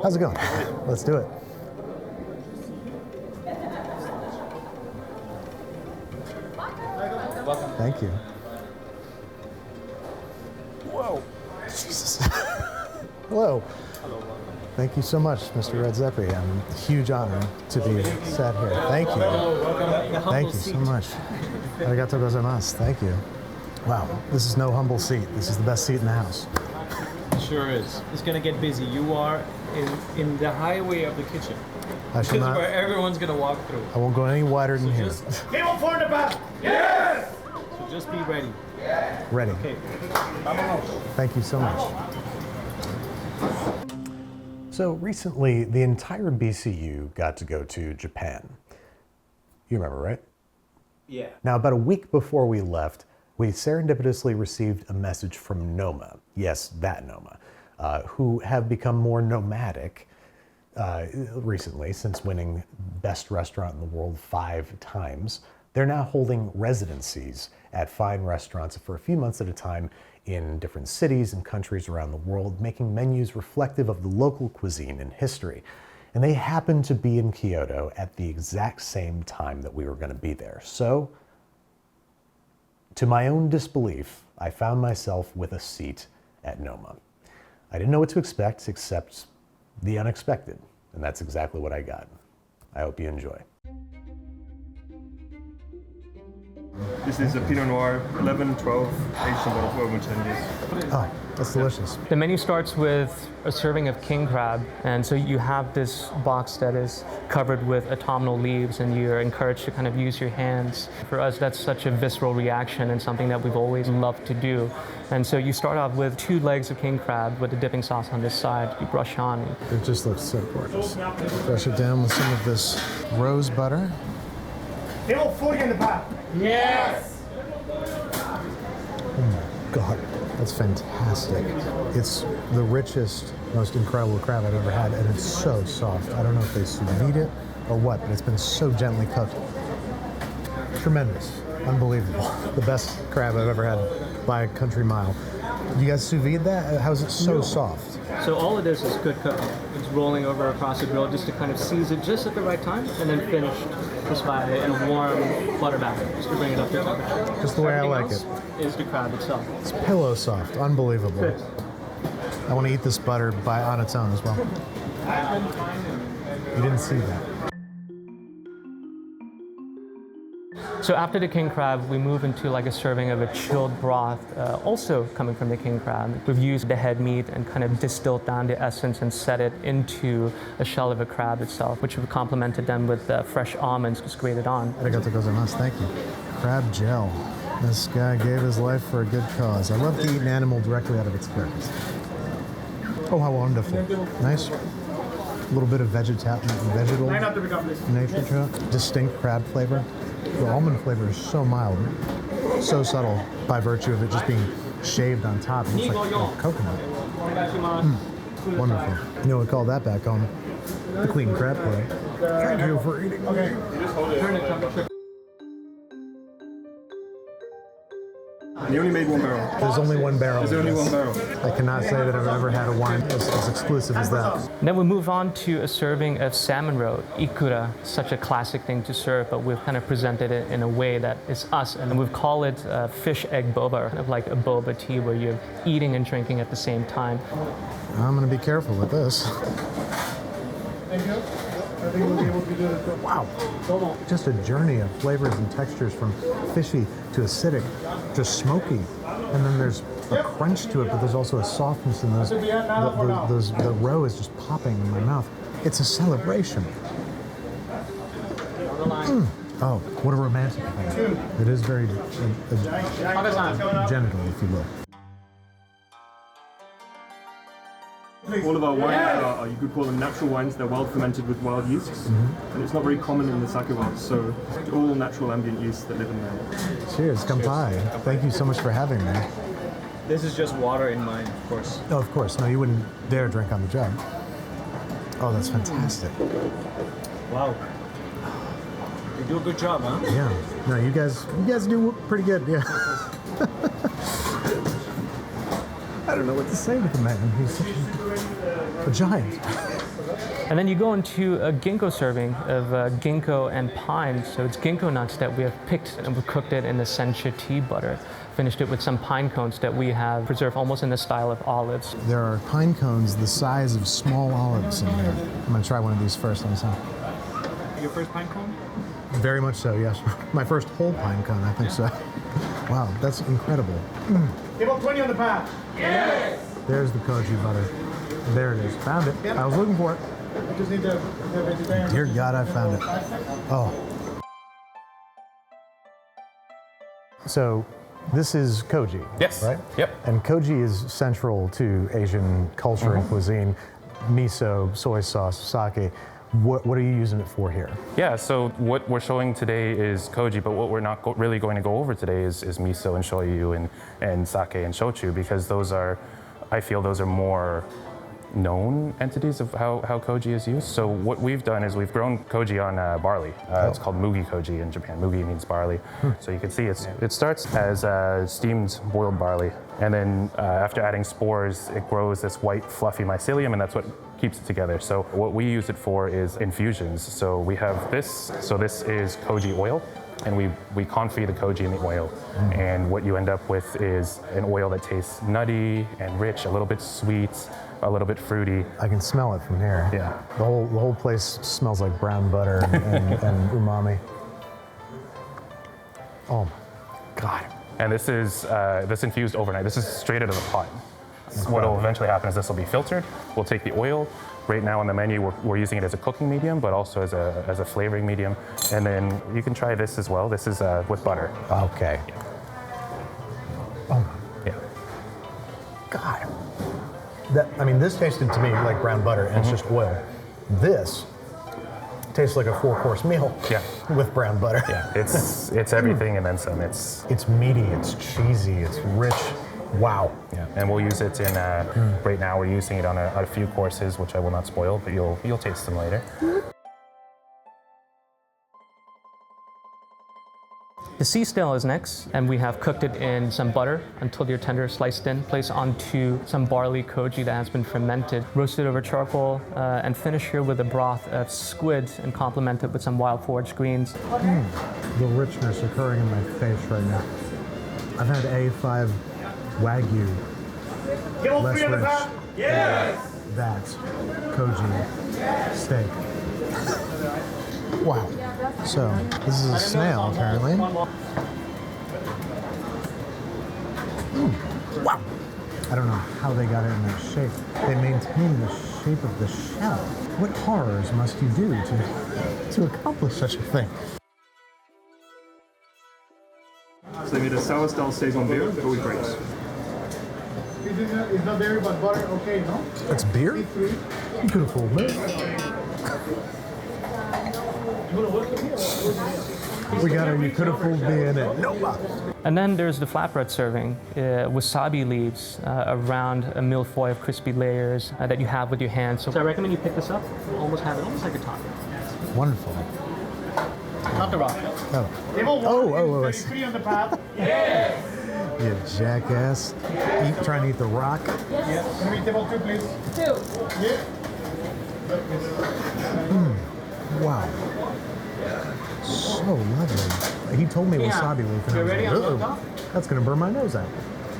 How's it going? Let's do it. Welcome. Thank you. Whoa. Jesus. Hello. Thank you so much, Mr. Redzepi. A huge honor to be sat here. Thank you. Thank you so much. Arigato gozaimasu. Thank you. Wow, this is no humble seat. This is the best seat in the house. It sure is. It's gonna get busy. You are in the highway of the kitchen. This is where everyone's gonna walk through. I won't go any wider than here. Table for the back. Yes! So just be ready. Ready. Okay. Thank you so much. So recently, the entire BCU got to go to Japan. You remember, right? Yeah. Now, about a week before we left, we serendipitously received a message from Noma. Yes, that Noma, who have become more nomadic recently since winning Best Restaurant in the World 5 times. They're now holding residencies at fine restaurants for a few months at a time in different cities and countries around the world, making menus reflective of the local cuisine and history. And they happened to be in Kyoto at the exact same time that we were going to be there. So, to my own disbelief, I found myself with a seat at Noma. I didn't know what to expect except the unexpected, and that's exactly what I got. I hope you enjoy. This is a Pinot Noir, 11, 12, aged in over 10 years. Oh, that's delicious. The menu starts with a serving of king crab, and so you have this box that is covered with autumnal leaves, and you're encouraged to kind of use your hands. For us, that's such a visceral reaction and something that we've always loved to do. And so you start off with 2 legs of king crab with the dipping sauce on this side. You brush on. It just looks so gorgeous. Brush it down with some of this rose butter. Table 40 in the back. Yes! Oh my God, that's fantastic. It's the richest, most incredible crab I've ever had, and it's so soft. I don't know if they sous vide it or what, but it's been so gently cooked. Tremendous, unbelievable. The best crab I've ever had by a country mile. You guys sous vide that? How is it so soft? So all it is good cooking. It's rolling over across the grill just to kind of season just at the right time, and then finish just by in a warm butter bath just to bring it up to temperature. Just the way I like it. Is the crab itself. It's pillow soft, unbelievable. I want to eat this butter on its own as well. You didn't see that. So after the king crab, we move into like a serving of a chilled broth, also coming from the king crab. We've used the head meat and kind of distilled down the essence and set it into a shell of a crab itself, which we've complemented then with fresh almonds just grated on. Arigato gozaimasu, thank you. Crab gel. This guy gave his life for a good cause. I love to eat an animal directly out of its carcass. Oh, how wonderful. Nice. A little bit of vegetal nature to it. Distinct crab flavor. The almond flavor is so mild, so subtle by virtue of it just being shaved on top. It looks like coconut. Wonderful. You know what we call that back home? The clean crab plate. Thank you for eating. Okay. And you only made 1 barrel. There's only 1 barrel. There's only 1 barrel. I cannot say that I've ever had a wine as exclusive as that. And then we move on to a serving of salmon roe, ikura, such a classic thing to serve, but we've kind of presented it in a way that is us, and we've called it fish egg boba, kind of like a boba tea where you're eating and drinking at the same time. I'm going to be careful with this. Wow. Just a journey of flavors and textures from fishy to acidic to smoky. And then there's a crunch to it, but there's also a softness in those. The roe is just popping in my mouth. It's a celebration. Oh, what a romantic thing. It is very genital, if you will. All of our wines are, you could call them natural wines. They're wild fermented with wild yeasts, and it's not very common in the sake world. So all natural ambient yeasts that live in there. Cheers, kampai. Thank you so much for having me. This is just water in mine, of course. Oh, of course. No, you wouldn't dare drink on the job. Oh, that's fantastic. Wow. You do a good job, huh? Yeah. No, you guys do pretty good. Yeah. I don't know what to say to the man. He's such a giant. And then you go into a ginkgo serving of ginkgo and pine. So it's ginkgo nuts that we have picked and we've cooked it in the sencha tea butter. Finished it with some pine cones that we have preserved almost in the style of olives. There are pine cones the size of small olives in here. I'm gonna try one of these first. Let me see. Your first pine cone? Very much so, yes. My first whole pine cone, I think so. Wow, that's incredible. Table 20 on the path. There's the koji butter. There it is. Found it. I was looking for it. I just need the vegetarian. Dear God, I found it. Oh. So this is koji, Yes. right? Yep. And koji is central to Asian culture and cuisine. Miso, soy sauce, sake. What are you using it for here? Yeah, so what we're showing today is koji, but what we're not really going to go over today is miso and shoyu and sake and shochu, because those are, I feel those are more known entities of how koji is used. So what we've done is we've grown koji on barley. It's called mugi koji in Japan. Mugi means barley. So you can see it starts as steamed boiled barley, and then after adding spores, it grows this white fluffy mycelium, and that's what keeps it together. So what we use it for is infusions. So we have this. So this is koji oil, and we confit the koji in the oil. And what you end up with is an oil that tastes nutty and rich, a little bit sweet, a little bit fruity. I can smell it from here. Yeah. The whole place smells like brown butter and umami. Oh my God. And this is this infused overnight. This is straight out of the pot. What will eventually happen is this will be filtered. We'll take the oil. Right now on the menu, we're using it as a cooking medium, but also as a flavoring medium. And then you can try this as well. This is with butter. Okay. Oh, Yeah. God. This tasted to me like brown butter, and it's just oil. This tastes like a 4-course meal. Yeah. With brown butter. Yeah. It's everything and then some. It's meaty, it's cheesy, it's rich. Wow. Yeah. And we'll use it in right now we're using it on a few courses, which I will not spoil, but you'll taste them later. The sea snail is next, and we have cooked it in some butter until they're tender, sliced in, placed onto some barley koji that has been fermented, roasted over charcoal, and finished here with a broth of squid and complemented with some wild forage greens. The richness occurring in my face right now. I've had A5 Wagyu. Table Less 3 on the rich. path. Yes. That's koji steak. Wow. So, this is a snail, apparently. Wow. I don't know how they got it in that shape. They maintain the shape of the shell. What horrors must you do to accomplish such a thing? So they made a sour style saison beer, but with grapes. It's not dairy, but butter. Okay, no? That's beer? Beautiful, man. We got a you could have fooled me in it. Noma. And then there's the flatbread serving, wasabi leaves around a milfoil of crispy layers that you have with your hands. So I recommend you pick this up. You almost have it almost like a taco. Wonderful. Not the rock. Oh. Table 1 Oh, is 33 on the path. You jackass. Trying to eat the rock. Yes. Can we table 2, please? 2. Yeah. Wow. So lovely. He told me wasabi leaf, and I was like, "Uh-oh, that's gonna burn my nose out."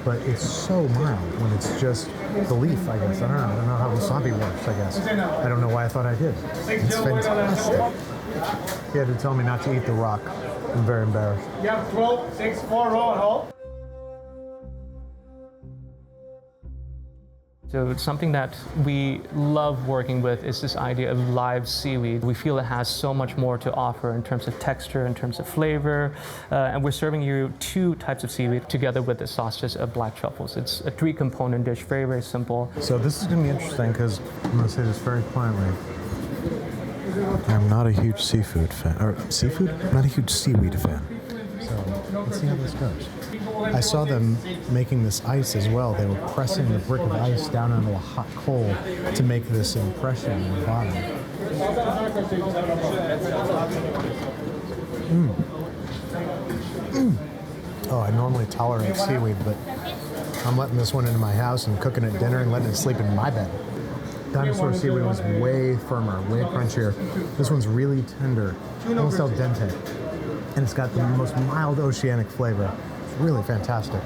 But it's so mild when it's just the leaf, I guess. I don't know how wasabi works, I guess. I don't know why I thought I did. It's fantastic. He had to tell me not to eat the rock. I'm very embarrassed. You have 12, 6, 4 row and hold. So it's something that we love working with is this idea of live seaweed. We feel it has so much more to offer in terms of texture, in terms of flavor, and we're serving you 2 types of seaweed together with the sausages of black truffles. It's a 3-component dish, very, very simple. So this is going to be interesting because I'm going to say this very quietly. I'm not a huge seafood fan, or seafood? I'm not a huge seaweed fan. So let's see how this goes. I saw them making this ice as well. They were pressing the brick of ice down onto a hot coal to make this impression on the bottom. Oh, I normally tolerate seaweed, but I'm letting this one into my house and cooking it dinner and letting it sleep in my bed. dinosaur seaweed was way firmer, way crunchier. This one's really tender, almost al dente. And it's got the most mild oceanic flavor. It's really fantastic.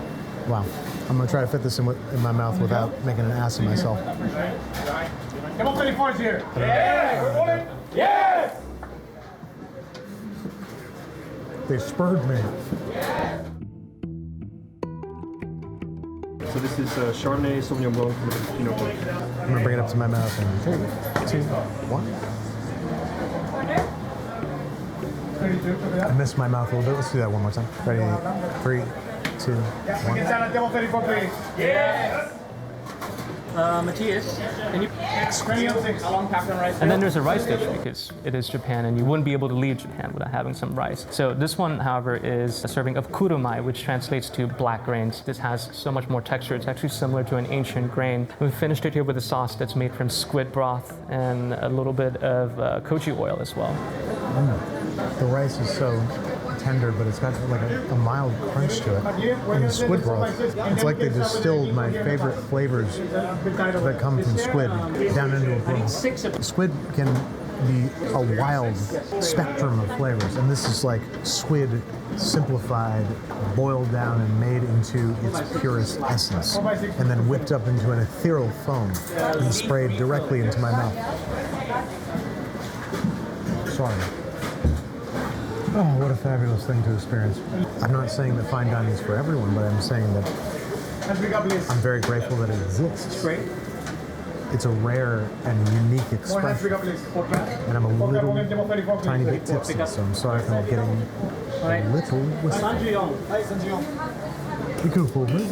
Wow. I'm gonna try to fit this in my mouth without making an ass of myself. Demo 34 is here. Yeah, we're going. Yes! They spurred me. So this is Chardonnay Sauvignon Blanc with Pinot Blanc. I'm gonna bring it up to my mouth in 3, 2, 1. I missed my mouth a little bit. Let's do that one more time. Ready? 3, 2, 1. Demo 34, please. Yes! Matthias, can you How long packed on rice? And then there's a rice dish because it is Japan and you wouldn't be able to leave Japan without having some rice. So this one, however, is a serving of kurumai, which translates to black grains. This has so much more texture. It's actually similar to an ancient grain. We finished it here with a sauce that's made from squid broth and a little bit of koji oil as well. The rice is so tender, but it's got like a mild crunch to it. And the squid broth, it's like they distilled my favorite flavors that come from squid down into a broth. Squid can be a wild spectrum of flavors, and this is like squid simplified, boiled down, and made into its purest essence, and then whipped up into an ethereal foam and sprayed directly into my mouth. Sorry. Oh, what a fabulous thing to experience. I'm not saying that fine dining is for everyone, but I'm saying that I'm very grateful that it exists. It's a rare and unique expression. And I'm a little tiny bit tipsy, so I'm sorry if I'm getting a little wistful. You could have fooled me.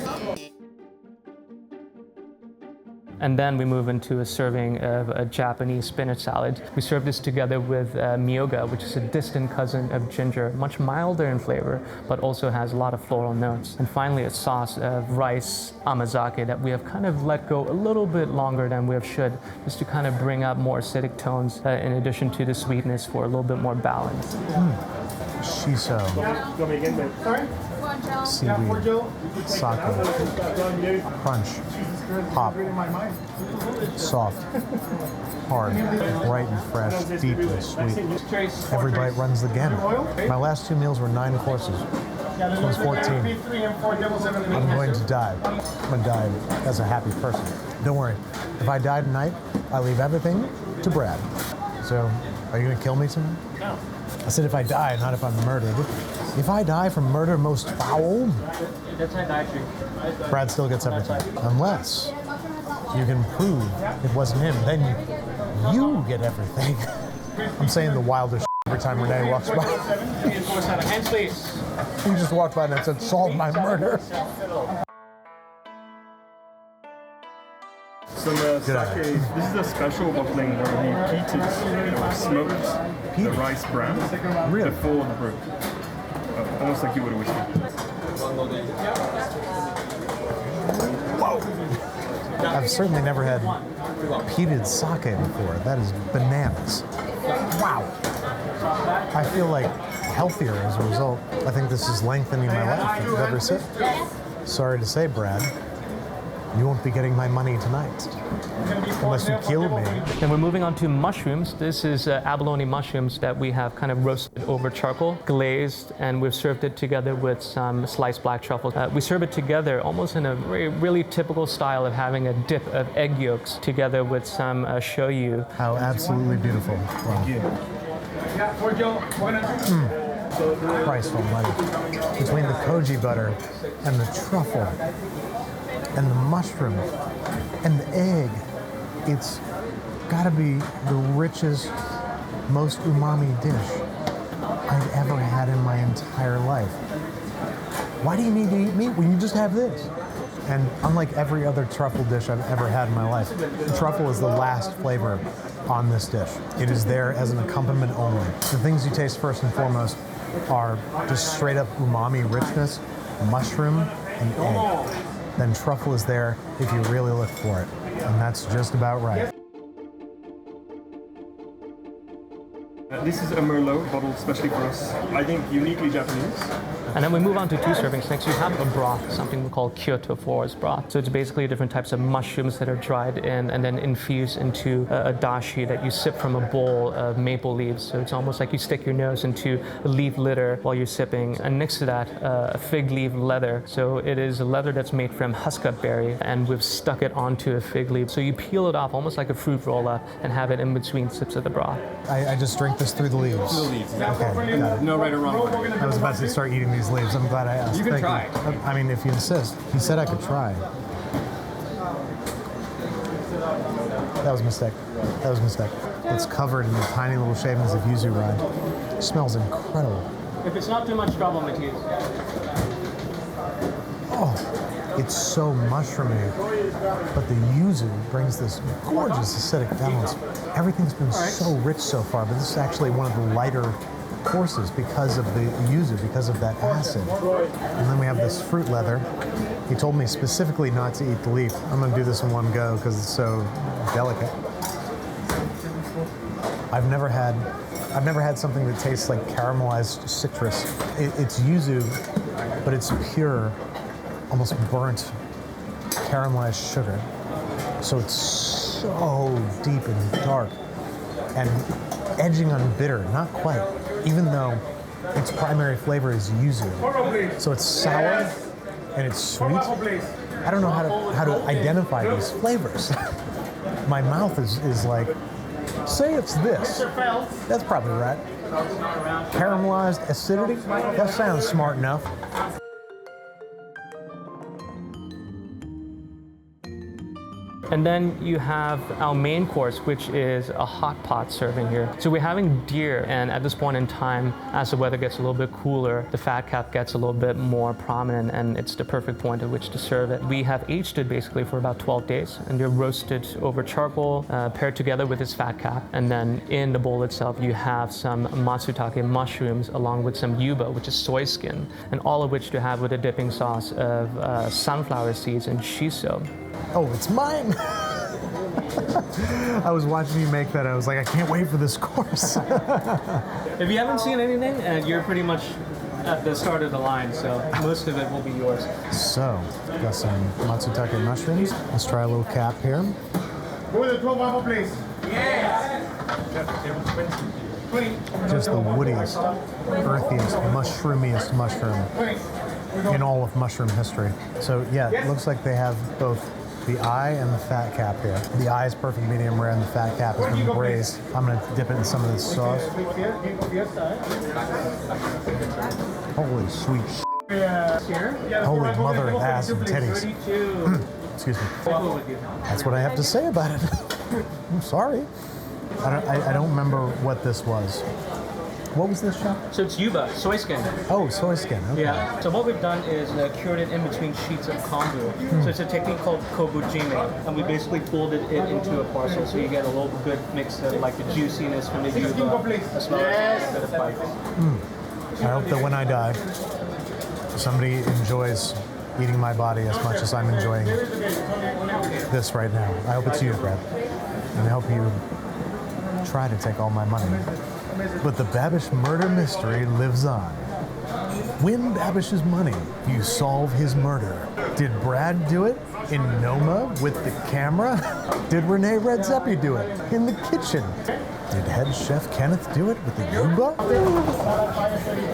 And then we move into a serving of a Japanese spinach salad. We serve this together with miyoga, which is a distant cousin of ginger, much milder in flavor, but also has a lot of floral notes. And finally, a sauce of rice amazake that we have kind of let go a little bit longer than we have should, just to kind of bring up more acidic tones in addition to the sweetness for a little bit more balance. Shiso, seaweed, sake, crunch, pop, soft, hard, bright and fresh, deep and sweet. Every bite runs the gamut. My last 2 meals were 9 courses. This one's 14. I'm going to die. I'm going to die as a happy person. Don't worry. If I die tonight, I leave everything to Brad. So, are you going to kill me tonight? No. I said if I die, not if I'm murdered. If I die from murder most foul, Brad still gets everything. Unless you can prove it wasn't him, then you get everything. I'm saying the wildest every time Renee walks by. Hands, please. He just walked by and said, solve my murder. Some sake, this is a special bottling where we peated or smoked the rice bran before the brew. Almost like you would a whiskey. Whoa! I've certainly never had peated sake before. That is bananas. Wow. I feel like healthier as a result. I think this is lengthening my life every sip. Sorry to say, Brad, you won't be getting my money tonight. Unless you kill me. Then we're moving on to mushrooms. This is abalone mushrooms that we have kind of roasted over charcoal, glazed, and we've served it together with some sliced black truffles. We serve it together almost in a really typical style of having a dip of egg yolks together with some shoyu. How absolutely beautiful. Wow. Christ almighty. Between the koji butter and the truffle and the mushroom and the egg, it's gotta be the richest, most umami dish I've ever had in my entire life. Why do you need to eat meat when you just have this? And unlike every other truffle dish I've ever had in my life, the truffle is the last flavor on this dish. It is there as an accompaniment only. The things you taste first and foremost are just straight up umami richness, mushroom, and egg. Then truffle is there if you really look for it. And that's just about right. This is a Merlot bottled especially for us. I think uniquely Japanese. And then we move on to 2 servings. Next, you have a broth, something we call Kyoto forest broth. So it's basically different types of mushrooms that are dried in and then infused into a dashi that you sip from a bowl of maple leaves. So it's almost like you stick your nose into a leaf litter while you're sipping. And next to that, a fig leaf leather. So it is a leather that's made from huskut berry, and we've stuck it onto a fig leaf. So you peel it off almost like a fruit roll-up and have it in between sips of the broth. I just drink this through the leaves. Through the leaves. Okay, got it. No right or wrong. I was about to start eating these leaves. I'm glad I asked. You can Thank try. I mean, if you insist. He said I could try. That was a mistake. That was a mistake. It's covered in tiny little shavings of yuzu rind. It smells incredible. If it's not too much trouble, Matthias. Oh, it's so mushroomy, but the yuzu brings this gorgeous acidic balance. Everything's been so rich so far, but this is actually one of the lighter courses because of the yuzu, because of that acid. And then we have this fruit leather. He told me specifically not to eat the leaf. I'm gonna do this in one go because it's so delicate. I've never had something that tastes like caramelized citrus. It's yuzu, but it's pure, almost burnt caramelized sugar. So it's so deep and dark and edging on bitter, not quite, even though its primary flavor is yuzu. So it's sour and it's sweet. I don't know how to identify these flavors. My mouth is like, say it's this. That's probably right. Caramelized acidity? That sounds smart enough. And then you have our main course, which is a hot pot serving here. So we're having deer, and at this point in time, as the weather gets a little bit cooler, the fat cap gets a little bit more prominent, and it's the perfect point at which to serve it. We have aged it basically for about 12 days, and they're roasted over charcoal, paired together with this fat cap. And then in the bowl itself, you have some matsutake mushrooms along with some yuba, which is soy skin, and all of which to have with a dipping sauce of sunflower seeds and shiso. Oh, it's mine! I was watching you make that. I was like, I can't wait for this course. If you haven't seen anything, you're pretty much at the start of the line, so most of it will be yours. So, got some matsutake mushrooms. Let's try a little cap here. Go with the 12 apple, please. Just the woodiest, earthiest, mushroomiest mushroom in all of mushroom history. So yeah, it looks like they have both the eye and the fat cap here. The eye is perfect medium rare and the fat cap has been braised. I'm gonna dip it in some of this sauce. Holy sweet Holy mother of ass and titties. Excuse me. That's what I have to say about it. I'm sorry. I don't remember what this was. What was this, Chef? So it's yuba, soy skin. Oh, soy skin. Okay. Yeah. So what we've done is cured it in between sheets of kombu. So it's a technique called kobujime, and we basically folded it into a parcel, so you get a little good mix of like the juiciness from the yuba, as well as a bit of bite. I hope that when I die, somebody enjoys eating my body as much as I'm enjoying this right now. I hope it's you, Brad, and I hope you try to take all my money. But the Babish murder mystery lives on. Win Babish's money. You solve his murder. Did Brad do it in Noma with the camera? Did Renee Redzepi do it in the kitchen? Did head chef Kenneth do it with the yuba?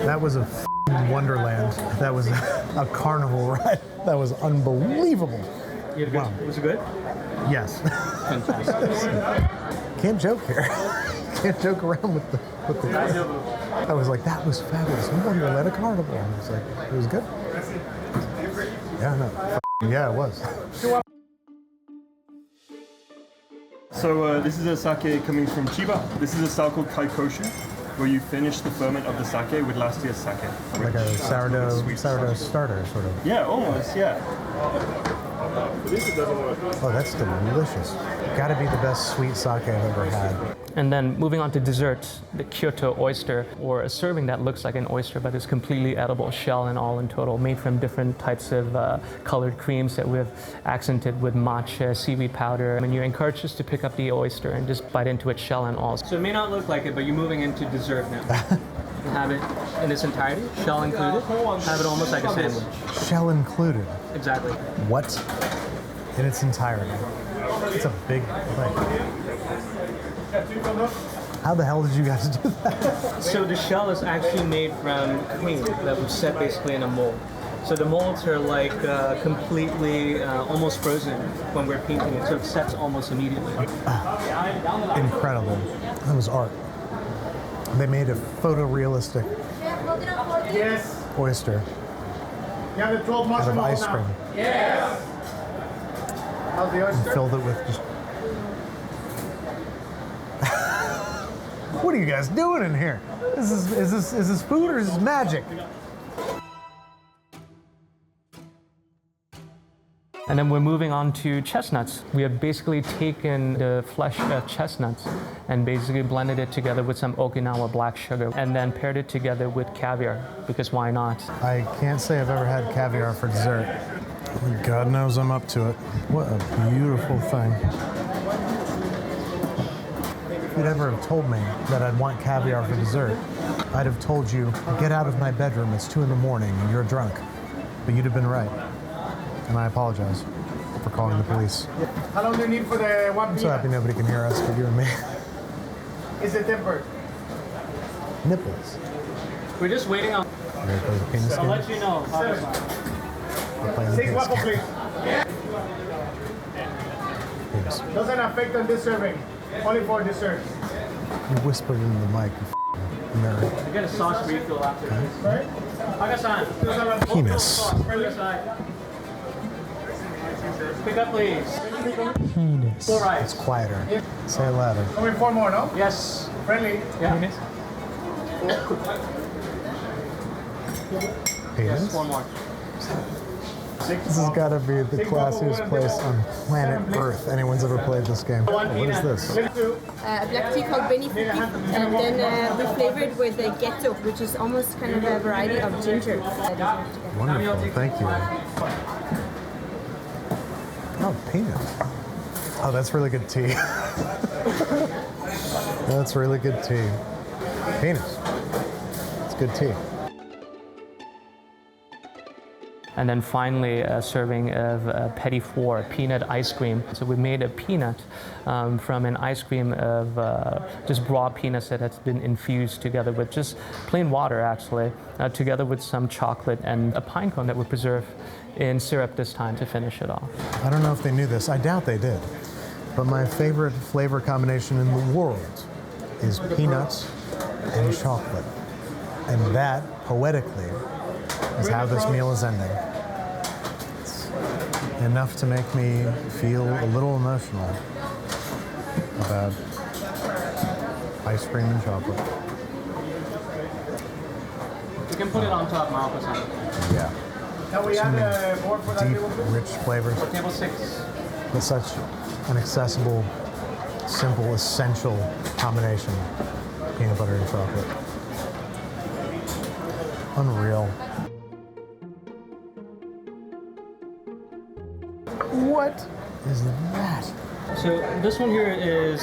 That was a wonderland. That was a carnival ride. That was unbelievable. You had a good, was it good? Yes. Fantastic. Can't joke here. Can't joke around with the. I was like, that was fabulous. Wonderland, a carnival. And it's like, it was good. Yeah, no. Yeah, it was. So this is a sake coming from Chiba. This is a style called kaikoshu, where you finish the ferment of the sake with last year's sake. Like a sourdough starter, sort of. Yeah, almost, yeah. Oh, that's delicious. Gotta be the best sweet sake I've ever had. And then moving on to desserts, the Kyoto oyster, or a serving that looks like an oyster but is completely edible, shell and all in total, made from different types of colored creams that we've accented with matcha, seaweed powder. I mean, you're encouraged just to pick up the oyster and just bite into it, shell and all. So it may not look like it, but you're moving into dessert now. You have it in its entirety, shell included. Have it almost like a sandwich. Shell included. Exactly. What? In its entirety. It's a big thing. How the hell did you guys do that? So the shell is actually made from cream that was set basically in a mold. So the molds are like completely almost frozen when we're painting it, so it sets almost immediately. Incredible. That was art. They made a photorealistic oyster You have the 12 out mushroom of rolls ice now. cream How's the and oyster? filled it with just... What are you guys doing in here? Is this food or is this magic? And then we're moving on to chestnuts. We have basically taken the flesh of chestnuts and basically blended it together with some Okinawa black sugar and then paired it together with caviar, because why not? I can't say I've ever had caviar for dessert. God knows I'm up to it. What a beautiful thing. If you'd ever have told me that I'd want caviar for dessert, I'd have told you, get out of my bedroom, it's 2 in the morning and you're drunk. But you'd have been right. And I apologize for calling the police. How long do you need for the one I'm so happy nobody can hear us but you and me. Is it tempered? Nipples. We're just waiting on. Ready to play the penis I'll game? let you know how this We're playing the 6 penis waffle, game. please. Penis. Doesn't affect on this serving. Only for dessert. You whispered into the mic, you nerd. You get a sauce refill after this. Right? Haka-san, Penis. further side. Pick up, please. Penis. All right. It's quieter. Say it louder. Only 4 more, no? Yes. Friendly. Yeah. Penis? Yes, one more. This has got to be the classiest place on planet Earth anyone's ever played this game. What is this? Flip two. A black tea called Beni Fuki, and then we flavored with the ghetto, which is almost kind of a variety of ginger. Wonderful, thank you. Oh, penis. Oh, that's really good tea. That's really good tea. Penis. It's good tea. And then finally, a serving of petit four, peanut ice cream. So we made a peanut from an ice cream of just raw peanuts that has been infused together with just plain water, actually, together with some chocolate and a pine cone that we preserve in syrup this time to finish it off. I don't know if they knew this. I doubt they did. But my favorite flavor combination in the world is peanuts and chocolate. And that, poetically, is how this meal is ending. It's enough to make me feel a little emotional about ice cream and chocolate. You can put it on top, Malcolm. Yeah. Now we have the board for that Deep, table, please. rich flavors, Table 6. but such an accessible, simple, essential combination. Peanut butter and chocolate. Unreal. What is that? So this one here is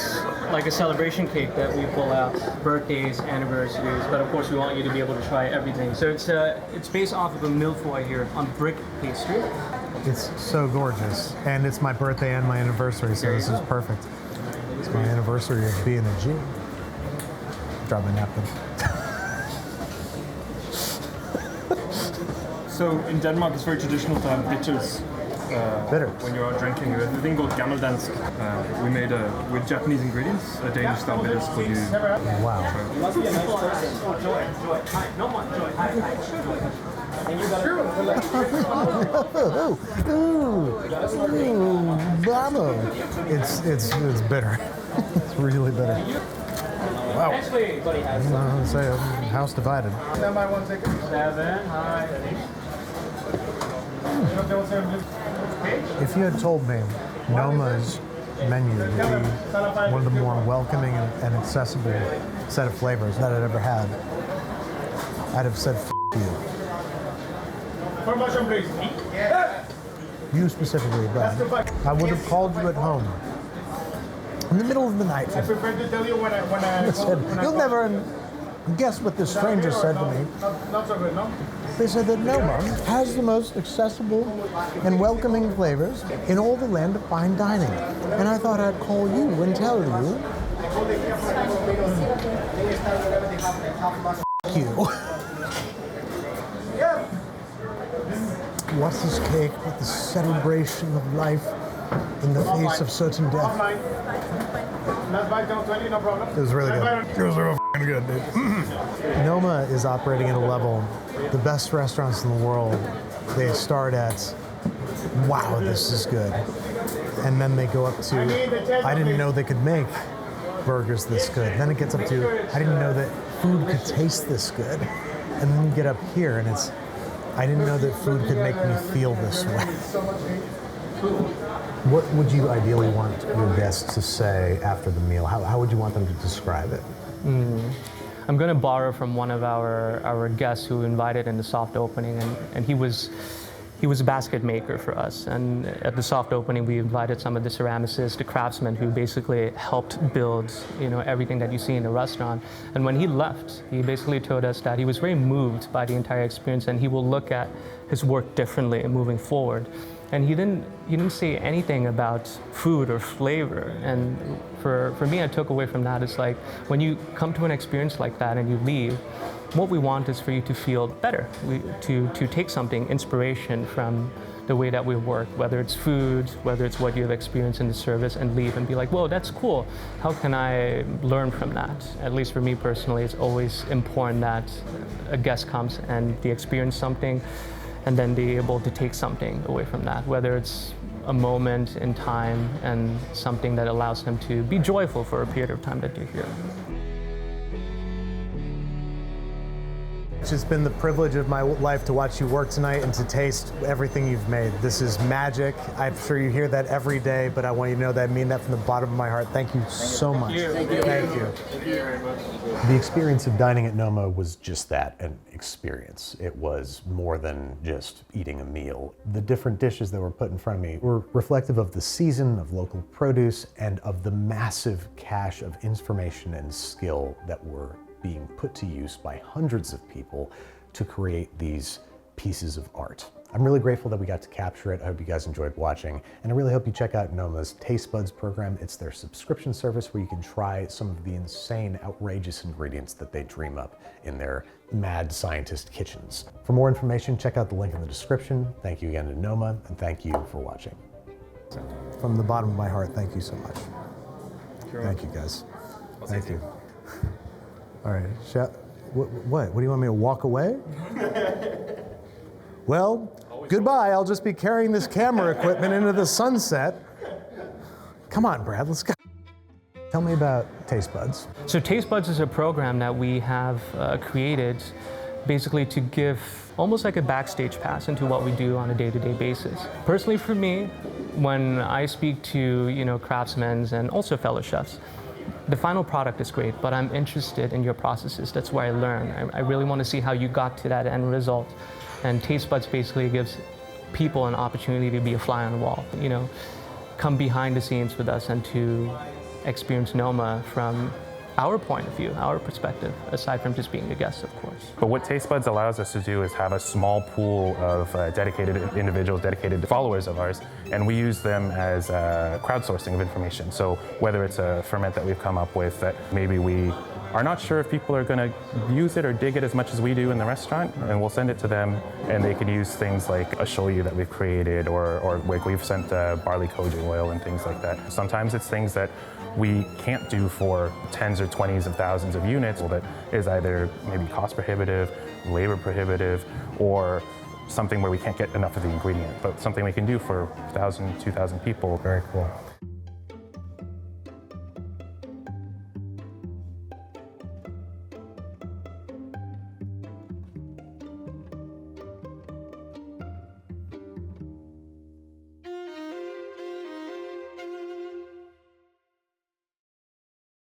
like a celebration cake that we pull out, birthdays, anniversaries, but of course we want you to be able to try everything. So it's based off of a millefeuille here on brick pastry. It's so gorgeous. And it's my birthday and my anniversary, so There you this is go. perfect. It's my anniversary of being a G. Drop my napkin. So in Denmark, it's very traditional to have bitters. Bitters. When you're out drinking, we have a thing called gammeldansk. We made with Japanese ingredients a Danish style bitters called you. Wow. Ooh, bravo. It's bitter. It's really bitter. Wow. I don't know how to say it. House divided. Stand by 1 second. 7, hi. Pick up table 7, please. If you had told me Noma's menu would be one of the more welcoming and accessible set of flavors that I'd ever had, I'd have said F you. Information, please. You specifically, Brad. I would have called you at home in the middle of the night. I prefer to tell you when I Said, you'll never guess what this stranger said to me. Not so good, no? They said that Noma has the most accessible and welcoming flavors in all the land of fine dining. And I thought I'd call you and tell you, F you. What's this cake but the celebration of life in the face of certain death? Offline. Last bite down 20, no problem. It was really good. It was real f***ing good, dude. Noma is operating at a level, the best restaurants in the world, they start at, wow, this is good. And then they go up to, I didn't know they could make burgers this good. Then it gets up to, I didn't know that food could taste this good. And then you get up here and it's, I didn't know that food could make me feel this way. What would you ideally want your guests to say after the meal? How would you want them to describe it? I'm going to borrow from one of our guests who invited in the soft opening, and he was a basket maker for us. And at the soft opening, we invited some of the ceramicists, the craftsmen who basically helped build, everything that you see in the restaurant. And when he left, he basically told us that he was very moved by the entire experience, and he will look at his work differently moving forward. And he didn't say anything about food or flavor. And for me, I took away from that is like, when you come to an experience like that and you leave, what we want is for you to feel better, to take something, inspiration from the way that we work, whether it's food, whether it's what you've experienced in the service, and leave and be like, whoa, that's cool. How can I learn from that? At least for me personally, it's always important that a guest comes and they experience something, and then they're able to take something away from that, whether it's a moment in time and something that allows them to be joyful for a period of time that they're here. It's just been the privilege of my life to watch you work tonight and to taste everything you've made. This is magic. I'm sure you hear that every day, but I want you to know that I mean that from the bottom of my heart. Thank you so much. Thank you. Thank you. Thank you very much. The experience of dining at Noma was just that, an experience. It was more than just eating a meal. The different dishes that were put in front of me were reflective of the season, of local produce, and of the massive cache of information and skill that were being put to use by hundreds of people to create these pieces of art. I'm really grateful that we got to capture it. I hope you guys enjoyed watching, and I really hope you check out Noma's Taste Buds program. It's their subscription service where you can try some of the insane, outrageous ingredients that they dream up in their mad scientist kitchens. For more information, check out the link in the description. Thank you again to Noma, and thank you for watching. From the bottom of my heart, thank you so much. Thank you, guys. Thank you. All right, what? Do you want me to walk away? Well, goodbye. I'll just be carrying this camera equipment into the sunset. Come on, Brad, let's go. Tell me about Taste Buds. So Taste Buds is a program that we have created basically to give almost like a backstage pass into what we do on a day-to-day basis. Personally for me, when I speak to craftsmen and also fellow chefs, the final product is great, but I'm interested in your processes. That's where I learn. I really want to see how you got to that end result. And Taste Buds basically gives people an opportunity to be a fly on the wall, come behind the scenes with us and to experience Noma from our point of view, our perspective, aside from just being a guest, of course. But what Taste Buds allows us to do is have a small pool of dedicated individuals, dedicated followers of ours, and we use them as crowdsourcing of information. So whether it's a ferment that we've come up with that maybe we are not sure if people are going to use it or dig it as much as we do in the restaurant, and we'll send it to them, and they can use things like a shoyu that we've created, or like we've sent barley koji oil and things like that. Sometimes it's things that we can't do for tens or 20s of thousands of units that is either maybe cost prohibitive, labor prohibitive, or something where we can't get enough of the ingredient, but something we can do for 1,000, 2,000 people. Very cool.